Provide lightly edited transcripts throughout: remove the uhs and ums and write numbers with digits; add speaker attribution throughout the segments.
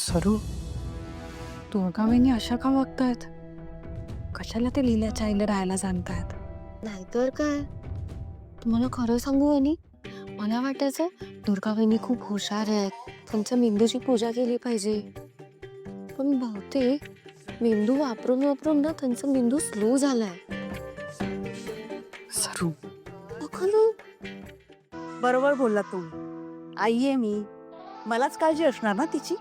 Speaker 1: सरू, दुर्गाबाईंनी अशा का वागतायत? कशाला ते लीलाच्या आईला राहायला सांगतायत?
Speaker 2: नाहीतर काय. तुम्हाला खरं सांगू वहिनी, मला वाटायचं दुर्गाबाईंनी खूप हुशार आहेत, त्यांच्या मेंदूची पूजा केली पाहिजे. पण बहुतेक मेंदू वापरून वापरून ना त्यांचा मेंदू स्लो झालाय.
Speaker 1: सरू,
Speaker 3: बरोबर बोलला तू. आई आहे मी, मलाच काळजी असणार ना तिची.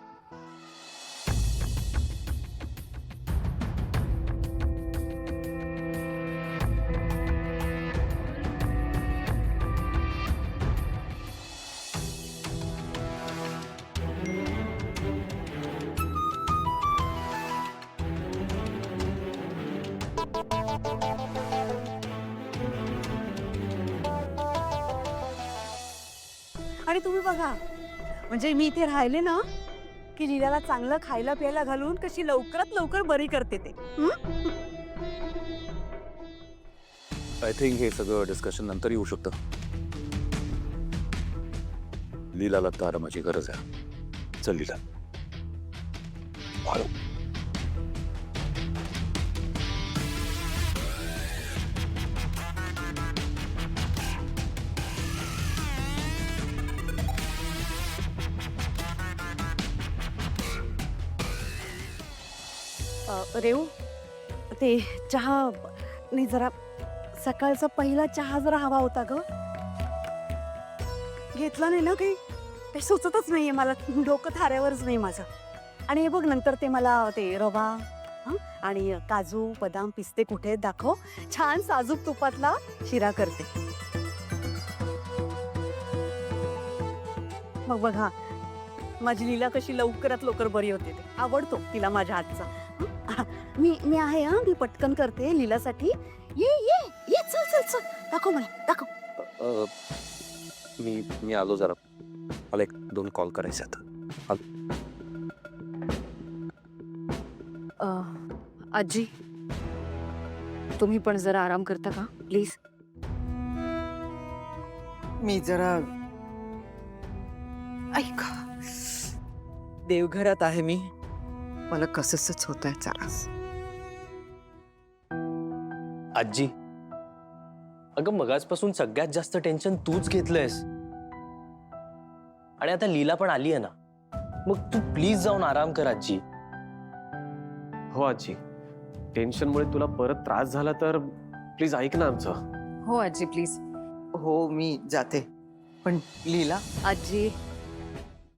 Speaker 3: आणि तुम्ही बघा, म्हणजे मी इथे राहिले ना की लीलाला चांगलं खायला प्यायला घालून कशी लवकरात लवकर बरी करते ते.
Speaker 4: आय थिंक हे सगळं डिस्कशन नंतर येऊ शकतं. लीलाला तर आरामाची गरज आहे. चल लीला, हळू.
Speaker 3: रेऊ, ते चहा नाही, जरा सकाळचा पहिला चहा जरा हवा होता ग. घेतला नाही ना, काही सुचतच नाहीये मला, डोकं थाऱ्यावरच नाही माझं. आणि हे बघ, नंतर ते मला ते रवा आणि काजू बदाम पिस्ते कुठे आहेत दाखव, छान साजूक तुपातला शिरा करते. मग बघा माझी लीला कशी लवकरात लवकर बरी होते. ते आवडतो तिला माझ्या हातचा. मी आहे हा, मी पटकन करते लीलासाठी. ये ये ये, चल चल चल, दाखव मला, दाखव.
Speaker 4: मी आलो जरा. मला 1-2 कॉल करायचे आता.
Speaker 2: आजी, तुम्ही पण जरा आराम करता का प्लीज?
Speaker 1: मी जरा ऐक, देवघरात आहे मी, मला कसंच होत आहे चारास.
Speaker 5: आजी, अगं मगाचपासून सगळ्यात जास्त टेन्शन तूच घेतलंयस. आणि आता लीला पण आली आहे ना, मग तू प्लीज जाऊन आराम कर आजी.
Speaker 6: हो आजी, टेन्शनमुळे तुला परत त्रास झाला तर प्लीज ऐक ना आमचं.
Speaker 1: हो आजी प्लीज. हो मी जाते, पण लीला.
Speaker 2: आजी,